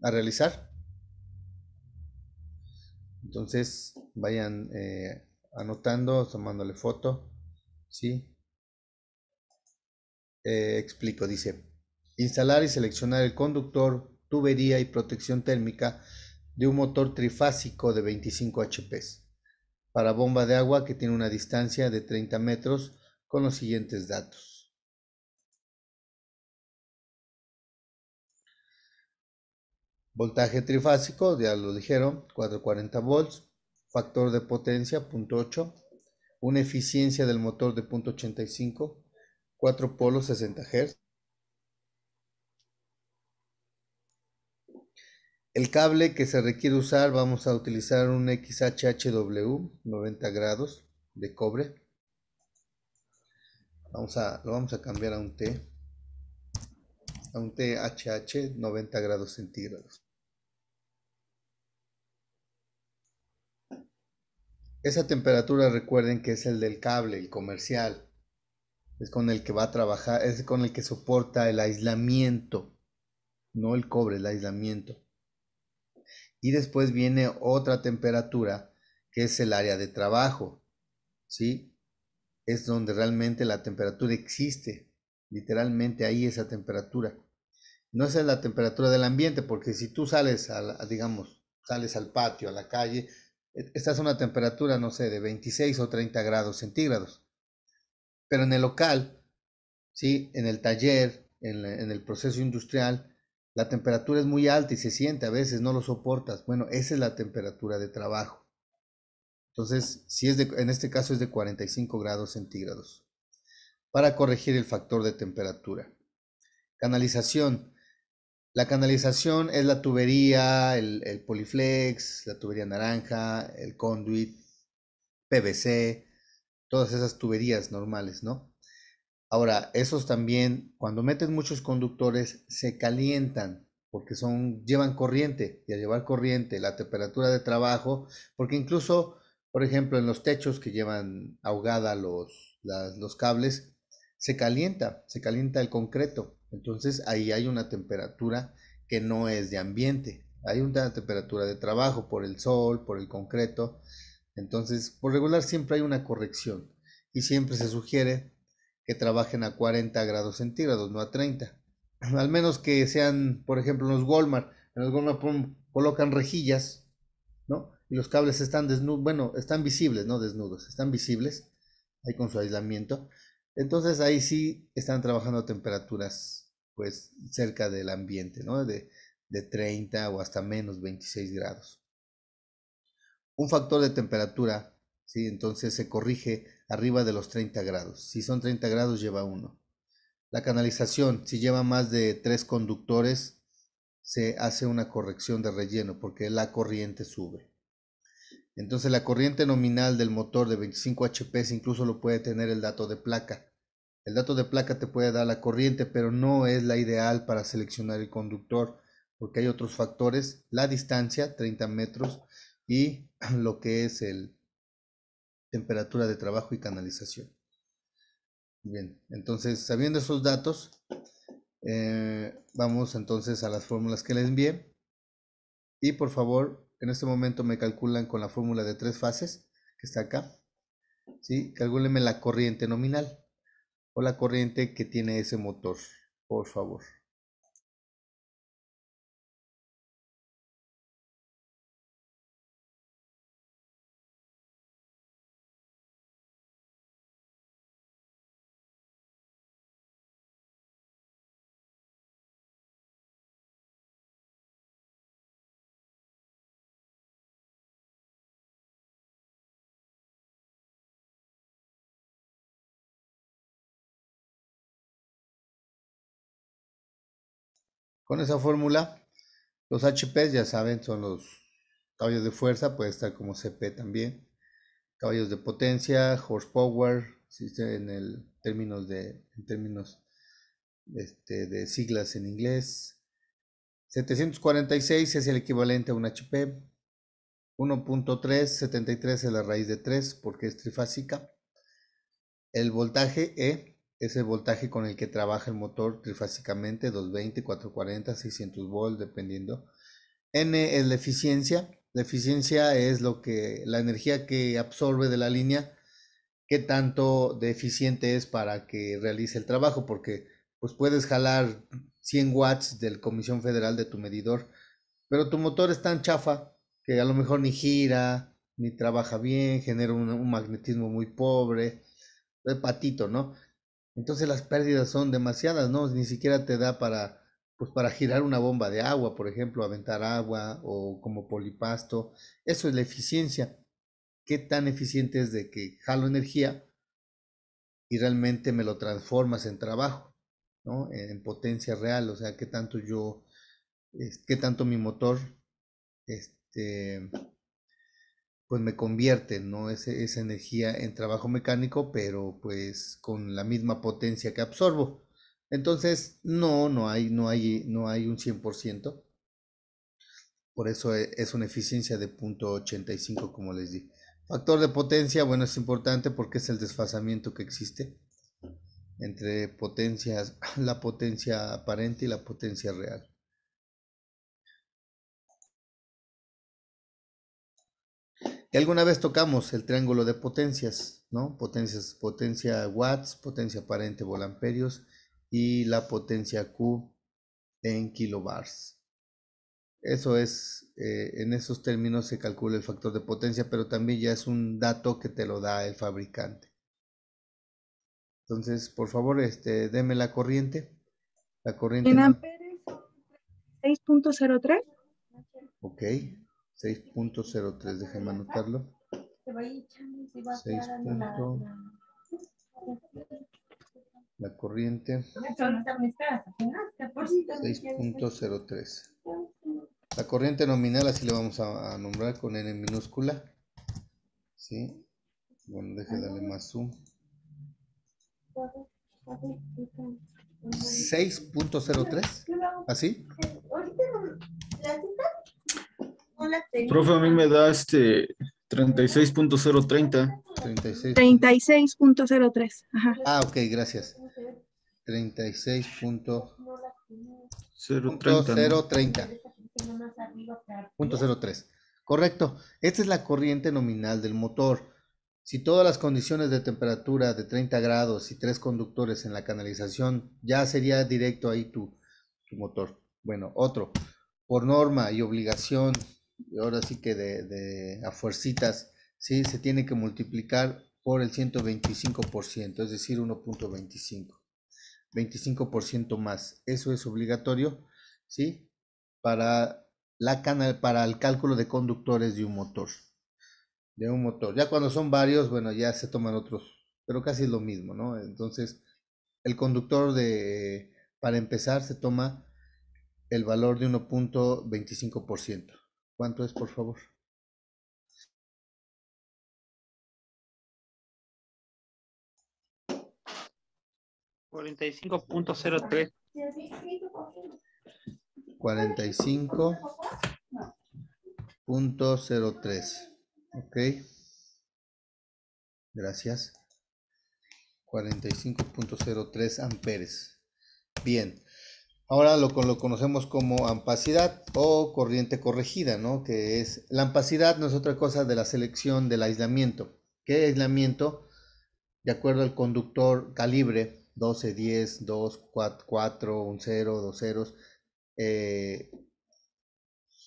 a realizar. Entonces vayan anotando, tomándole foto, ¿sí? Explico, dice, instalar y seleccionar el conductor, tubería y protección térmica de un motor trifásico de 25 HP para bomba de agua que tiene una distancia de 30 metros con los siguientes datos. Voltaje trifásico, ya lo dijeron, 440 volts, factor de potencia 0.8, una eficiencia del motor de 0.85, 4 polos 60 Hz. El cable que se requiere usar, vamos a utilizar un XHHW 90 grados de cobre. Lo vamos a cambiar a un THH 90 grados centígrados. Esa temperatura recuerden que es el del cable, el comercial. Es con el que va a trabajar, es con el que soporta el aislamiento, no el cobre, el aislamiento. Y después viene otra temperatura que es el área de trabajo, ¿sí? Es donde realmente la temperatura existe, literalmente ahí esa temperatura. No es la temperatura del ambiente, porque si tú sales digamos, sales al patio, a la calle, estás a una temperatura, no sé, de 26 o 30 grados centígrados. Pero en el local, ¿sí? En el taller, en el proceso industrial, la temperatura es muy alta y se siente, a veces no lo soportas. Bueno, esa es la temperatura de trabajo. Entonces, si es en este caso es de 45 grados centígrados. Para corregir el factor de temperatura. Canalización. La canalización es la tubería, el poliflex, la tubería naranja, el conduit, PVC, todas esas tuberías normales, ¿no? Ahora, esos también, cuando metes muchos conductores, se calientan porque llevan corriente y al llevar corriente, la temperatura de trabajo, porque incluso, por ejemplo, en los techos que llevan ahogada los cables, se calienta el concreto. Entonces ahí hay una temperatura que no es de ambiente, hay una temperatura de trabajo por el sol, por el concreto. Entonces, por regular siempre hay una corrección y siempre se sugiere que trabajen a 40 grados centígrados, no a 30. Al menos que sean, por ejemplo, en los Walmart colocan rejillas, ¿no? Y los cables están desnudos, bueno, están visibles, no desnudos, están visibles, ahí con su aislamiento. Entonces ahí sí están trabajando a temperaturas, pues, cerca del ambiente, ¿no? De 30 o hasta menos 26 grados. Un factor de temperatura, ¿sí? Entonces se corrige arriba de los 30 grados. Si son 30 grados, lleva uno. La canalización, si lleva más de 3 conductores, se hace una corrección de relleno porque la corriente sube. Entonces la corriente nominal del motor de 25 HP incluso lo puede tener el dato de placa. El dato de placa te puede dar la corriente, pero no es la ideal para seleccionar el conductor porque hay otros factores, la distancia, 30 metros, y lo que es el temperatura de trabajo y canalización. Bien, entonces sabiendo esos datos, vamos entonces a las fórmulas que les envié. Y por favor, en este momento me calculan con la fórmula de 3 fases, que está acá. ¿Sí? Calcúlenme la corriente nominal o la corriente que tiene ese motor, por favor. Con esa fórmula, los HP ya saben, son los caballos de fuerza, puede estar como CP también. Caballos de potencia, horsepower, en términos de siglas en inglés. 746 es el equivalente a un HP. 1.373 es la raíz de 3 porque es trifásica. El voltaje E es el voltaje con el que trabaja el motor trifásicamente, 220, 440, 600 volts, dependiendo. N es la eficiencia. La eficiencia es la energía que absorbe de la línea, qué tanto de eficiente es para que realice el trabajo, porque pues puedes jalar 100 watts del Comisión Federal de tu medidor, pero tu motor es tan chafa que a lo mejor ni gira, ni trabaja bien, genera un magnetismo muy pobre, de patito, ¿no? Entonces las pérdidas son demasiadas, ¿no? Ni siquiera te da para, pues para girar una bomba de agua, por ejemplo, aventar agua o como polipasto. Eso es la eficiencia. ¿Qué tan eficiente es de que jalo energía y realmente me lo transformas en trabajo, ¿no? En potencia real, o sea, qué tanto qué tanto mi motor, este, pues me convierte, ¿no? Esa energía en trabajo mecánico, pero pues con la misma potencia que absorbo. Entonces, no hay un 100%. Por eso es una eficiencia de 0.85, como les di. Factor de potencia, bueno, es importante porque es el desfasamiento que existe entre potencias, la potencia aparente y la potencia real. Y alguna vez tocamos el triángulo de potencias, ¿no? Potencia watts, potencia aparente volamperios y la potencia Q en kilobars. Eso es, en esos términos se calcula el factor de potencia, pero también ya es un dato que te lo da el fabricante. Entonces, por favor, deme la corriente. La corriente En no. amperes, 6.03. Ok, 6.03, déjeme anotarlo. 6. La corriente 6.03. La corriente nominal, así le vamos a nombrar con N minúscula. ¿Sí? Bueno, deje darle más zoom. 6.03. ¿Así? Profe, a mí me da 36.030. 36. 36.03. Ajá. Ah, ok, gracias. 030, ¿no? 36.030. 0.03. Correcto. Esta es la corriente nominal del motor. Si todas las condiciones de temperatura de 30 grados y 3 conductores en la canalización, ya sería directo ahí tu motor. Bueno, otro. Por norma y obligación, y ahora sí que a fuercitas, ¿sí? Se tiene que multiplicar por el 125%, es decir, 1.25. 25% más. Eso es obligatorio, ¿sí? Para para el cálculo de conductores de un motor. Ya cuando son varios, bueno, ya se toman otros, pero casi es lo mismo, ¿no? Entonces, el conductor para empezar, se toma el valor de 1.25%. ¿Cuánto es, por favor? 45.03. 45.03. Ok, gracias. 45.03 amperes. Bien, ahora lo conocemos como ampacidad o corriente corregida, ¿no? Que es, la ampacidad no es otra cosa de la selección del aislamiento. ¿Qué aislamiento? De acuerdo al conductor calibre, 12, 10, 2, 4, 4, un 0, dos ceros, eh,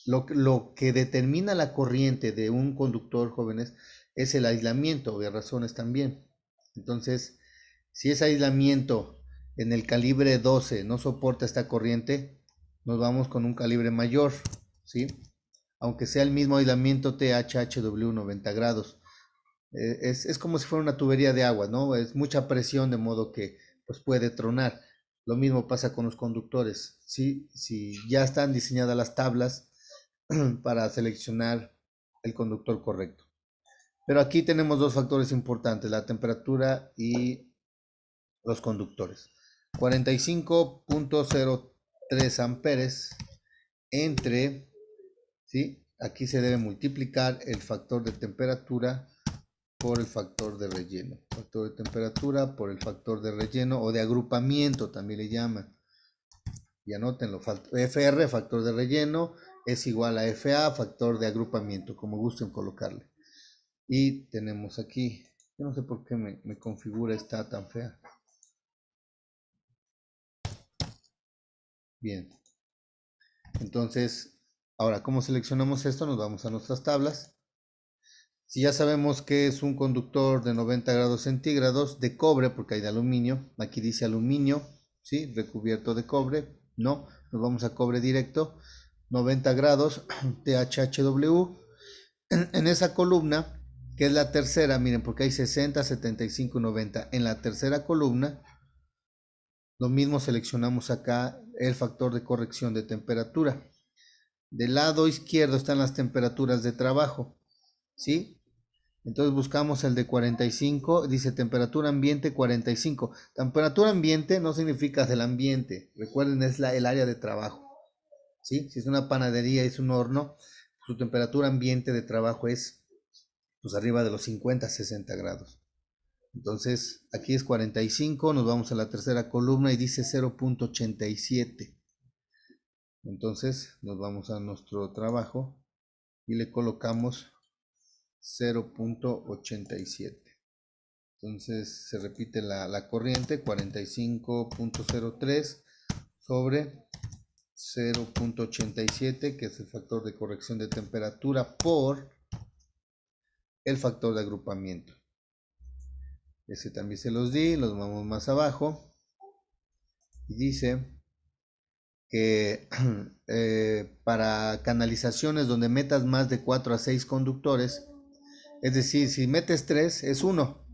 lo que determina la corriente de un conductor, jóvenes, es el aislamiento, de razones también. Entonces, si ese aislamiento en el calibre 12 no soporta esta corriente, nos vamos con un calibre mayor, ¿sí? Aunque sea el mismo aislamiento THHW 90 grados. Es como si fuera una tubería de agua, ¿no? Es mucha presión de modo que pues puede tronar. Lo mismo pasa con los conductores, ¿sí? Si ya están diseñadas las tablas para seleccionar el conductor correcto. Pero aquí tenemos dos factores importantes, la temperatura y los conductores. 45.03 amperes ¿sí? Aquí se debe multiplicar el factor de temperatura por el factor de relleno. Factor de temperatura por el factor de relleno o de agrupamiento también le llaman. Y anótenlo, FR, factor de relleno, es igual a FA, factor de agrupamiento, como gusten colocarle. Y tenemos aquí, yo no sé por qué me configura esta tan fea. Bien. Entonces, ahora, ¿cómo seleccionamos esto? Nos vamos a nuestras tablas. Si ya sabemos que es un conductor de 90 grados centígrados de cobre, porque hay de aluminio, aquí dice aluminio, ¿sí? Recubierto de cobre, no, nos vamos a cobre directo, 90 grados, THHW. En esa columna, que es la tercera, miren, porque hay 60, 75 y 90. En la tercera columna, lo mismo seleccionamos acá el factor de corrección de temperatura. Del lado izquierdo están las temperaturas de trabajo, ¿sí? Entonces buscamos el de 45, dice temperatura ambiente 45. Temperatura ambiente no significa del ambiente, recuerden, es el área de trabajo, ¿sí? Si es una panadería, es un horno, su temperatura ambiente de trabajo es pues arriba de los 50, 60 grados. Entonces aquí es 45, nos vamos a la tercera columna y dice 0.87. Entonces nos vamos a nuestro trabajo y le colocamos 0.87. Entonces se repite la corriente 45.03 sobre 0.87, que es el factor de corrección de temperatura por el factor de agrupamiento. Ese también se los di, los vamos más abajo. Y dice que para canalizaciones donde metas más de 4 a 6 conductores, es decir, si metes 3 es 1,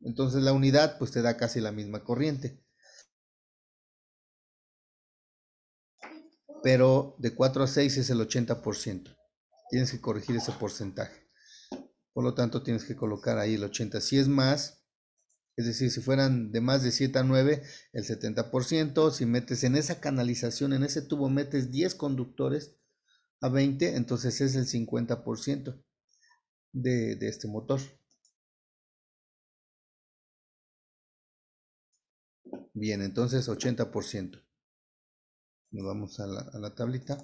entonces la unidad pues te da casi la misma corriente. Pero de 4 a 6 es el 80%. Tienes que corregir ese porcentaje. Por lo tanto, tienes que colocar ahí el 80. Si es más, es decir, si fueran de más de 7 a 9, el 70%. Si metes en esa canalización, en ese tubo, metes 10 conductores a 20, entonces es el 50% de este motor. Bien, entonces 80%. Nos vamos a la tablita.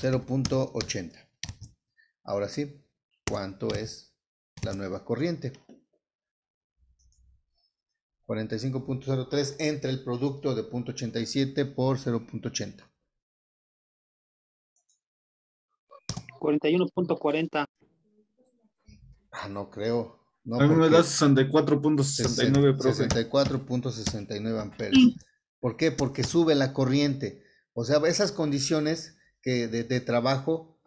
0.80. Ahora sí, ¿cuánto es la nueva corriente? 45.03 entre el producto de 0.87 por 0.80. 41.40. No creo. No, A mí me porque da 64.69, profe. 64.69 amperes. ¿Por qué? Porque sube la corriente. O sea, esas condiciones de trabajo,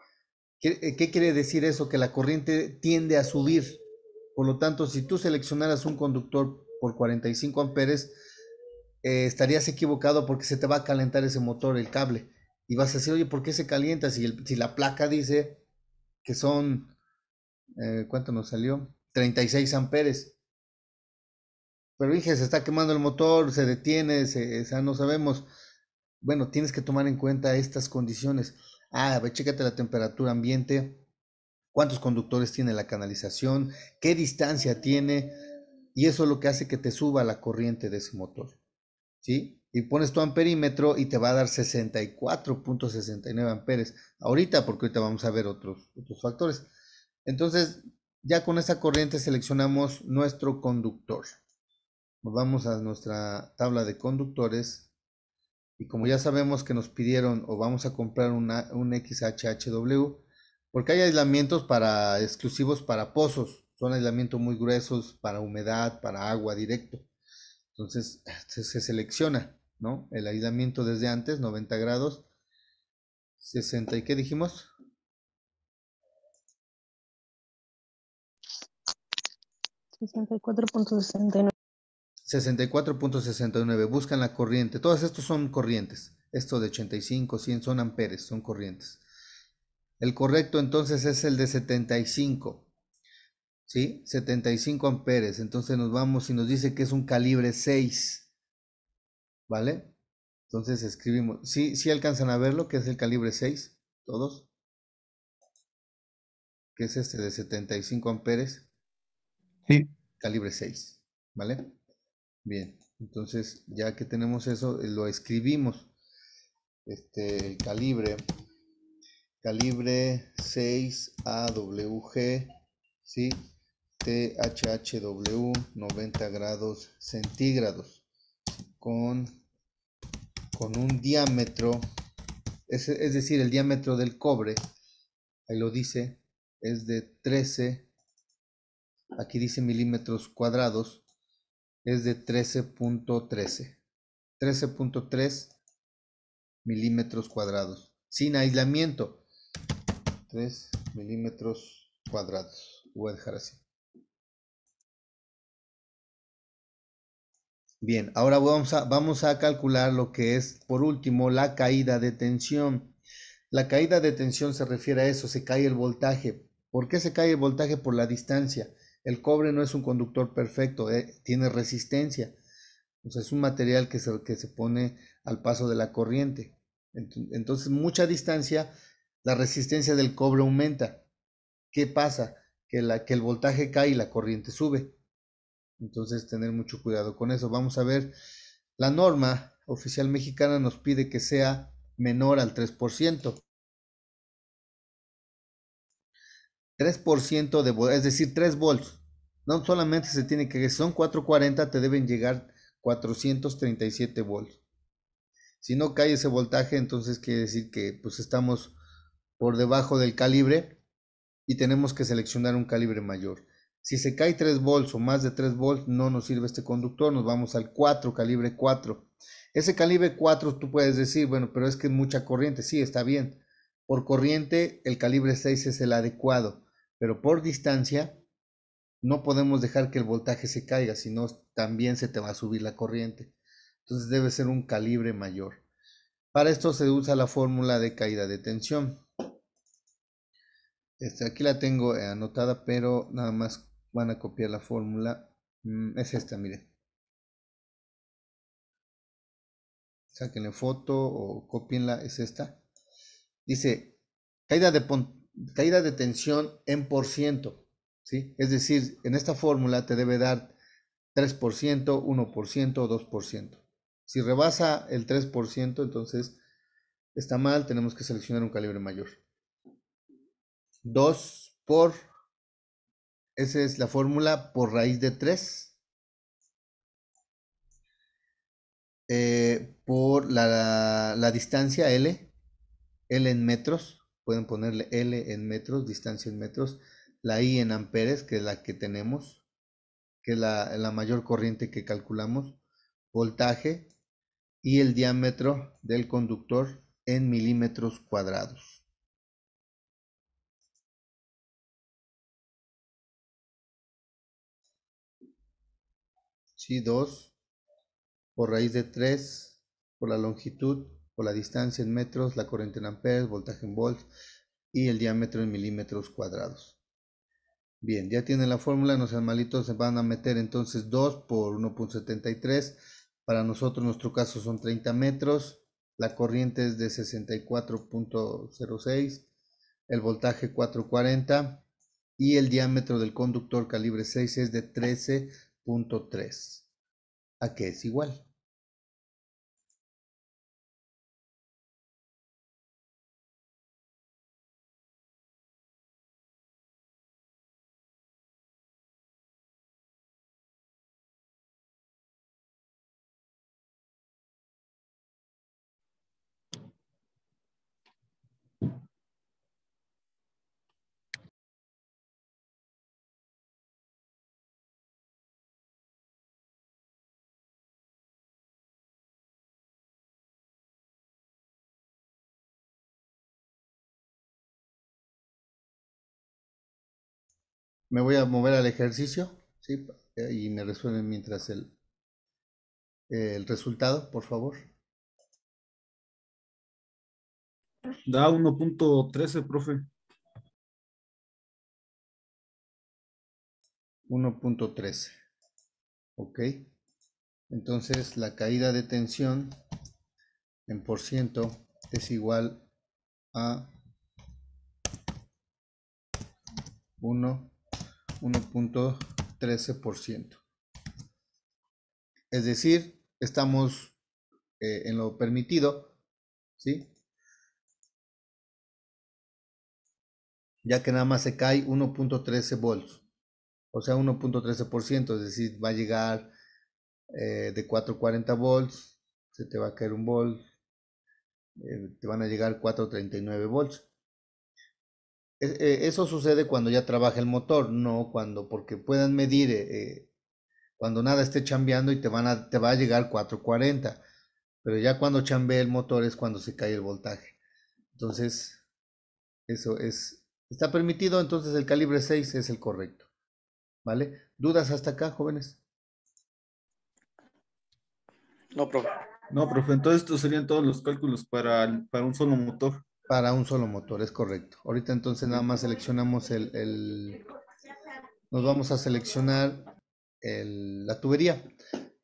¿qué quiere decir eso? Que la corriente tiende a subir. Por lo tanto, si tú seleccionaras un conductor por 45 amperes, estarías equivocado porque se te va a calentar ese motor, el cable. Y vas a decir, oye, ¿por qué se calienta? Si la placa dice que son, ¿cuánto nos salió? 36 amperes. Pero dije, se está quemando el motor, se detiene, o sea, no sabemos. Bueno, tienes que tomar en cuenta estas condiciones. A ver, chécate la temperatura ambiente, cuántos conductores tiene la canalización, qué distancia tiene, y eso es lo que hace que te suba la corriente de ese motor, ¿sí? Y pones tu amperímetro y te va a dar 64.69 amperes. Ahorita, porque ahorita vamos a ver otros factores. Entonces, ya con esa corriente seleccionamos nuestro conductor. Nos vamos a nuestra tabla de conductores y como ya sabemos que nos pidieron o vamos a comprar un XHHW, porque hay aislamientos exclusivos para pozos, son aislamientos muy gruesos para humedad, para agua directo. Entonces se selecciona, ¿no? El aislamiento desde antes, 90 grados, 60 y ¿qué dijimos? 64.69. 64.69. Buscan la corriente. Todos estos son corrientes. Esto de 85, 100 son amperes, son corrientes. El correcto entonces es el de 75. ¿Sí? 75 amperes. Entonces nos vamos y nos dice que es un calibre 6. ¿Vale? Entonces escribimos. ¿Sí alcanzan a verlo que es el calibre 6? ¿Todos? que es este de 75 amperes, Sí. calibre 6, ¿vale? Bien, entonces ya que tenemos eso, lo escribimos. El calibre 6 AWG, ¿sí? THHW 90 grados centígrados con un diámetro, es decir, el diámetro del cobre, ahí lo dice, es de 13, aquí dice milímetros cuadrados, es de 13.3 milímetros cuadrados, sin aislamiento, 3 milímetros cuadrados, voy a dejar así. Bien, ahora vamos a calcular lo que es, por último, la caída de tensión. La caída de tensión se refiere a eso, se cae el voltaje. ¿Por qué se cae el voltaje? Por la distancia. El cobre no es un conductor perfecto, tiene resistencia. O sea, es un material que se pone al paso de la corriente. Entonces, mucha distancia, la resistencia del cobre aumenta. ¿Qué pasa? Que el voltaje cae y la corriente sube. Entonces, tener mucho cuidado con eso. Vamos a ver, la norma oficial mexicana nos pide que sea menor al 3%. 3% es decir, 3 volts. No solamente se tiene que, son 440, te deben llegar 437 volts. Si no cae ese voltaje, entonces quiere decir que pues estamos por debajo del calibre y tenemos que seleccionar un calibre mayor. Si se cae 3 volts o más de 3 volts, no nos sirve este conductor, nos vamos al 4, calibre 4. Ese calibre 4 tú puedes decir, bueno, pero es que es mucha corriente, sí, está bien. Por corriente el calibre 6 es el adecuado, pero por distancia no podemos dejar que el voltaje se caiga, sino también se te va a subir la corriente. Entonces debe ser un calibre mayor. Para esto se usa la fórmula de caída de tensión. Aquí la tengo anotada, pero nada más van a copiar la fórmula. Es esta, miren. Sáquenle foto o copienla, es esta. Dice, caída de tensión en por ciento, ¿sí? Es decir, en esta fórmula te debe dar 3%, 1% o 2%. Si rebasa el 3%, entonces está mal, tenemos que seleccionar un calibre mayor. 2 por, esa es la fórmula, por raíz de 3, por la distancia L en metros, pueden ponerle L en metros, distancia en metros, la I en amperes, que es la que tenemos, que es la mayor corriente que calculamos, voltaje, y el diámetro del conductor en milímetros cuadrados. Sí, 2 por raíz de 3, por la longitud, por la distancia en metros, la corriente en amperes, voltaje en volts y el diámetro en milímetros cuadrados. Bien, ya tienen la fórmula, los animalitos se van a meter entonces 2 por 1.73. Para nosotros, nuestro caso son 30 metros. La corriente es de 64.06. El voltaje 440. Y el diámetro del conductor calibre 6 es de 13.3. ¿A qué es igual? Me voy a mover al ejercicio, ¿sí? Y me resuelven mientras el resultado, por favor. Da 1.13, profe. 1.13. Ok. Entonces la caída de tensión en por ciento es igual a 1.13%. Es decir, estamos en lo permitido, ¿sí? Ya que nada más se cae 1.13 volts, o sea 1.13%, es decir, va a llegar de 440 volts, se te va a caer un volt, te van a llegar 439 volts. Eso sucede cuando ya trabaja el motor, no cuando, porque puedan medir cuando nada esté chambeando y te va a llegar 440, pero ya cuando chambee el motor es cuando se cae el voltaje. Entonces, está permitido, entonces el calibre 6 es el correcto. ¿Vale? ¿Dudas hasta acá, jóvenes? No, profe. No, profe, entonces estos serían todos los cálculos para un solo motor. Para un solo motor, es correcto. Ahorita entonces nada más seleccionamos nos vamos a seleccionar la tubería.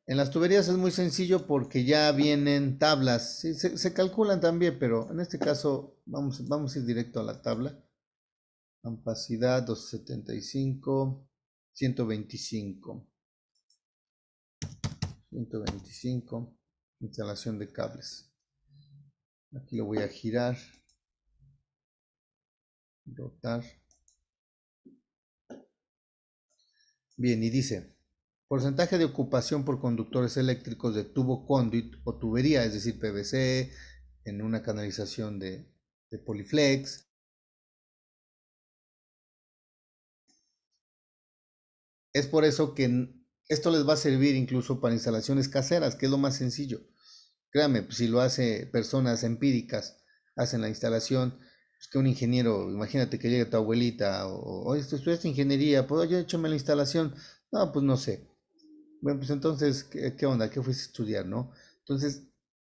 En las tuberías es muy sencillo porque ya vienen tablas. Sí, se calculan también, pero en este caso vamos a ir directo a la tabla. Capacidad 275, 125. 125. Instalación de cables. Aquí lo voy a girar. Rotar. Bien, y dice, porcentaje de ocupación por conductores eléctricos de tubo conduit o tubería, es decir, PVC, en una canalización de Poliflex. Es por eso que esto les va a servir incluso para instalaciones caseras, que es lo más sencillo. Créame, pues, si lo hace personas empíricas, hacen la instalación, pues que un ingeniero, imagínate que llegue tu abuelita, oye, estudiaste ingeniería, pues oye, échame la instalación. No, pues no sé. Bueno, pues entonces, ¿qué onda? ¿Qué fuiste a estudiar, no? Entonces,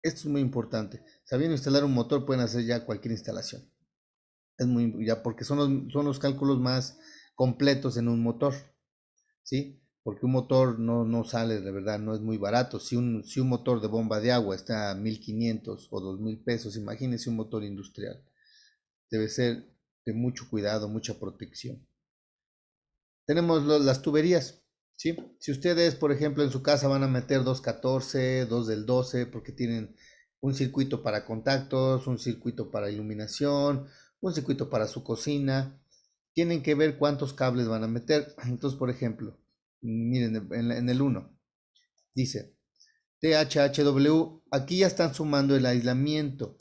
esto es muy importante. Sabiendo instalar un motor, pueden hacer ya cualquier instalación. Es muy, ya porque son los cálculos más completos en un motor, ¿sí? Porque un motor no sale, de verdad, no es muy barato. Si un motor de bomba de agua está a 1,500 o 2,000 pesos, imagínense un motor industrial. Debe ser de mucho cuidado, mucha protección. Tenemos las tuberías, ¿sí? Si ustedes, por ejemplo, en su casa van a meter 214, 2 del 12, porque tienen un circuito para contactos, un circuito para iluminación, un circuito para su cocina, tienen que ver cuántos cables van a meter. Entonces, por ejemplo, miren, en el 1, dice THHW, aquí ya están sumando el aislamiento.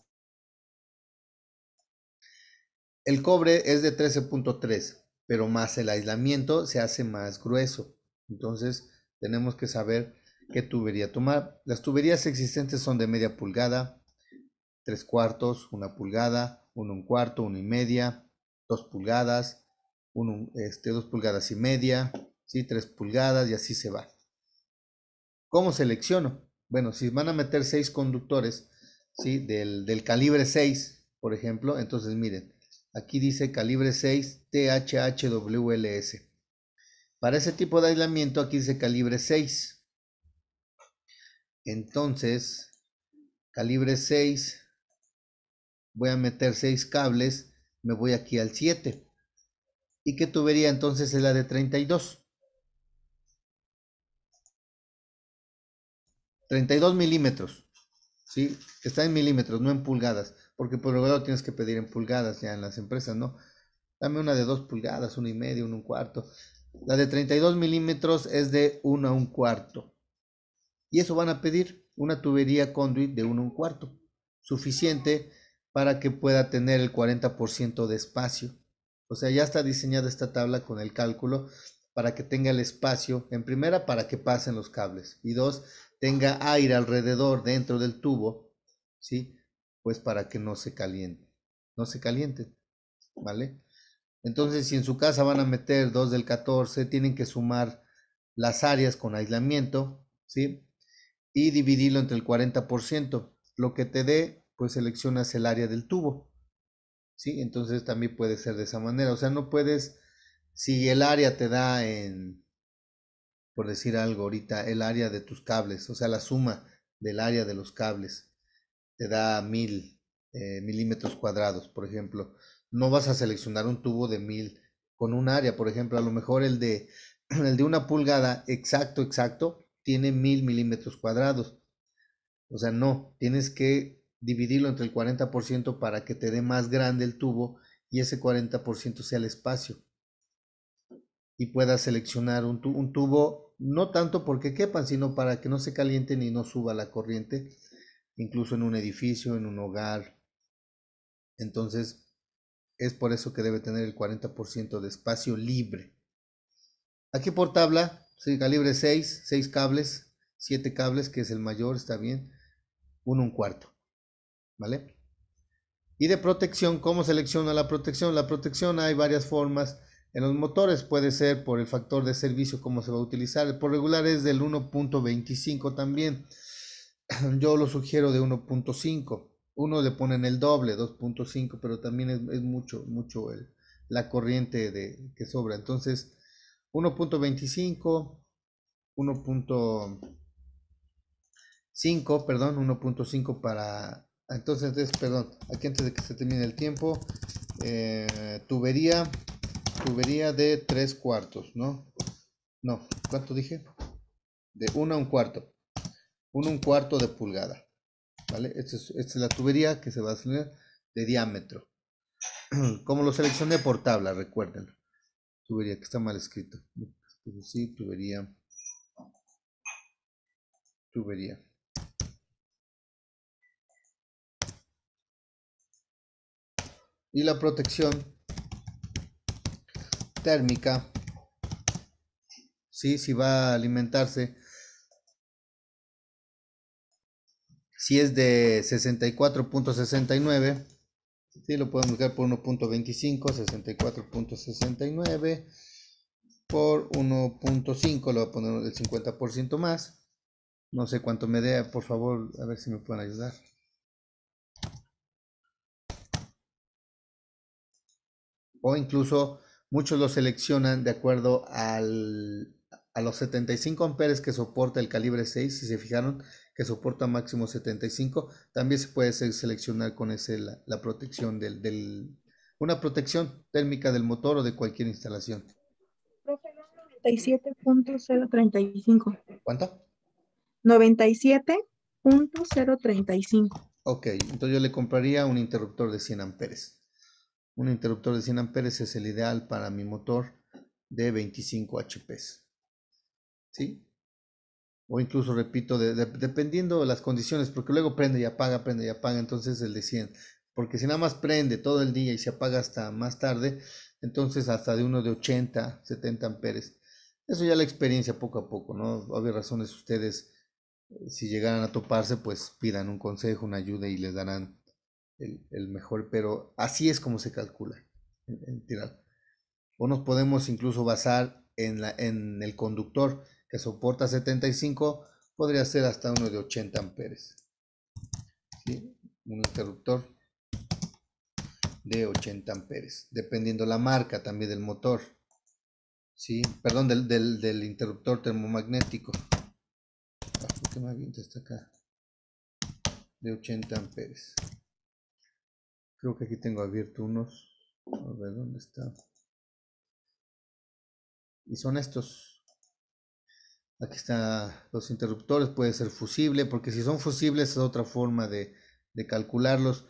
El cobre es de 13.3, pero más el aislamiento se hace más grueso. Entonces tenemos que saber qué tubería tomar. Las tuberías existentes son de media pulgada, 3/4, 1 pulgada, 1/4, 1,5, 2 pulgadas, 2 pulgadas y media, ¿sí? 3 pulgadas y así se va. ¿Cómo selecciono? Bueno, si van a meter 6 conductores, ¿sí? Del calibre 6, por ejemplo, entonces miren, aquí dice calibre 6 THHWLS. Para ese tipo de aislamiento aquí dice calibre 6. Entonces, calibre 6, voy a meter 6 cables, me voy aquí al 7. ¿Y qué tubería entonces es la de 32? 32 milímetros, ¿sí? Está en milímetros, no en pulgadas, porque por lo menos tienes que pedir en pulgadas ya en las empresas, ¿no? Dame una de 2 pulgadas, 1,5, 1/4. La de 32 milímetros es de 1/4. Y eso van a pedir una tubería conduit de 1/4, suficiente para que pueda tener el 40% de espacio. O sea, ya está diseñada esta tabla con el cálculo para que tenga el espacio, en primera, para que pasen los cables, y dos, tenga aire alrededor dentro del tubo, ¿sí? Pues para que no se calienten, ¿vale? Entonces, si en su casa van a meter 2 del 14, tienen que sumar las áreas con aislamiento, ¿sí? Y dividirlo entre el 40%. Lo que te dé, pues seleccionas el área del tubo, ¿sí? Entonces también puede ser de esa manera. O sea, no puedes, si el área te da por decir algo ahorita, el área de tus cables, o sea, la suma del área de los cables, te da 1,000 milímetros cuadrados, por ejemplo. No vas a seleccionar un tubo de 1,000 con un área, por ejemplo, a lo mejor el de 1 pulgada exacto tiene 1000 milímetros cuadrados. O sea, no, tienes que dividirlo entre el 40% para que te dé más grande el tubo y ese 40% sea el espacio. Y puedas seleccionar un tubo, no tanto porque quepan, sino para que no se calienten y no suba la corriente, incluso en un edificio, en un hogar. Entonces, es por eso que debe tener el 40% de espacio libre. Aquí por tabla, sí, calibre 6 cables, 7 cables, que es el mayor, está bien, 1 1/4, ¿vale? Y de protección, ¿cómo selecciona la protección? La protección hay varias formas. En los motores puede ser por el factor de servicio, cómo se va a utilizar. Por regular es del 1.25 también. Yo lo sugiero de 1.5. Uno le ponen el doble, 2.5, pero también es mucho la corriente que sobra. Entonces, 1.25, 1.5, perdón, 1.5 para... Entonces, perdón, aquí antes de que se termine el tiempo, tubería de 3/4, ¿no? No, ¿cuánto dije? De 1 1/4, 1 1/4 de pulgada, ¿vale? Esta es la tubería que se va a hacer de diámetro. Como lo seleccioné por tabla, recuerden. Tubería, que está mal escrito. Sí, tubería. Y la protección térmica, ¿sí? Si va a alimentarse, si es de 64.69, ¿sí? Lo podemos buscar por 1.25, 64.69 por 1.5, le voy a poner el 50% más. No sé cuánto me dé, por favor, a ver si me pueden ayudar. O incluso muchos lo seleccionan de acuerdo a los 75 amperes que soporta el calibre 6, si se fijaron que soporta máximo 75, también se puede seleccionar con ese la protección una protección térmica del motor o de cualquier instalación. Profe, no, 97.035. ¿Cuánto? 97.035. Ok, entonces yo le compraría un interruptor de 100 amperes. Un interruptor de 100 amperes es el ideal para mi motor de 25 HP. ¿Sí? O incluso, repito, dependiendo de las condiciones, porque luego prende y apaga, entonces el de 100. Porque si nada más prende todo el día y se apaga hasta más tarde, entonces hasta de uno de 80, 70 amperes. Eso ya la experiencia poco a poco, ¿no? Obvias razones ustedes, si llegaran a toparse, pues pidan un consejo, una ayuda y les darán el mejor, pero así es como se calcula en tirar. O nos podemos incluso basar en el conductor que soporta 75, podría ser hasta uno de 80 amperes. ¿Sí? Un interruptor de 80 amperes, dependiendo la marca también del motor. ¿Sí? Perdón, del interruptor termomagnético. ¿Por qué me avienta hasta acá? De 80 amperes. Creo que aquí tengo abierto unos. A ver dónde está. Y son estos. Aquí están los interruptores, puede ser fusible, porque si son fusibles es otra forma de calcularlos.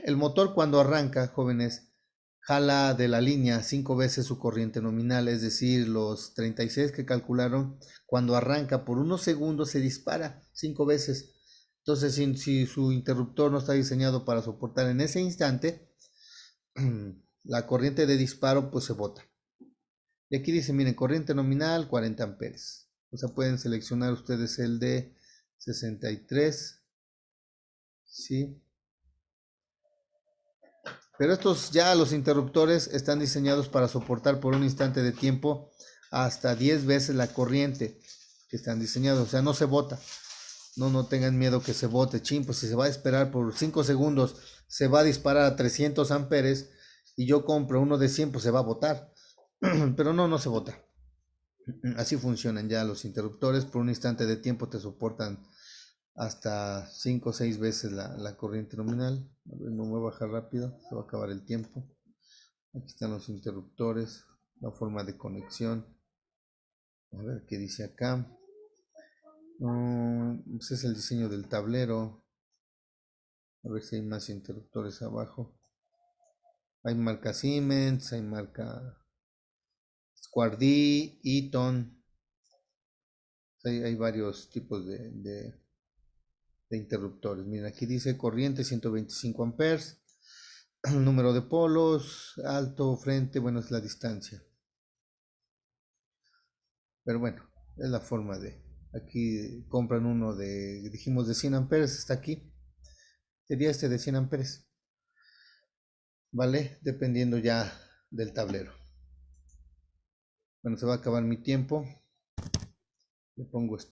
El motor cuando arranca, jóvenes, jala de la línea 5 veces su corriente nominal, es decir, los 36 que calcularon, cuando arranca por unos segundos se dispara 5 veces. Entonces, si su interruptor no está diseñado para soportar en ese instante, la corriente de disparo pues se bota. Y aquí dice, miren, corriente nominal 40 amperes. O sea, pueden seleccionar ustedes el de 63, ¿sí? Pero estos ya los interruptores están diseñados para soportar por un instante de tiempo hasta 10 veces la corriente que están diseñados. O sea, no se bota. No tengan miedo que se bote. Chin, pues si se va a esperar por 5 segundos, se va a disparar a 300 amperes y yo compro uno de 100, pues se va a botar. Pero no se bota. Así funcionan ya los interruptores. Por un instante de tiempo te soportan hasta 5 o 6 veces la corriente nominal. A ver, me voy a bajar rápido, se va a acabar el tiempo. Aquí están los interruptores. la forma de conexión. A ver qué dice acá. Ese es el diseño del tablero. A ver si hay más interruptores abajo. Hay marca Siemens, hay marca Squardi, Eaton. Hay varios tipos de interruptores. Mira, aquí dice corriente 125 amperes. Número de polos, alto, frente, bueno, es la distancia. Pero bueno, es la forma de. Aquí compran uno dijimos de 100 amperes, está aquí. Sería este de 100 amperes. ¿Vale? Dependiendo ya del tablero. Bueno, se va a acabar mi tiempo. Le pongo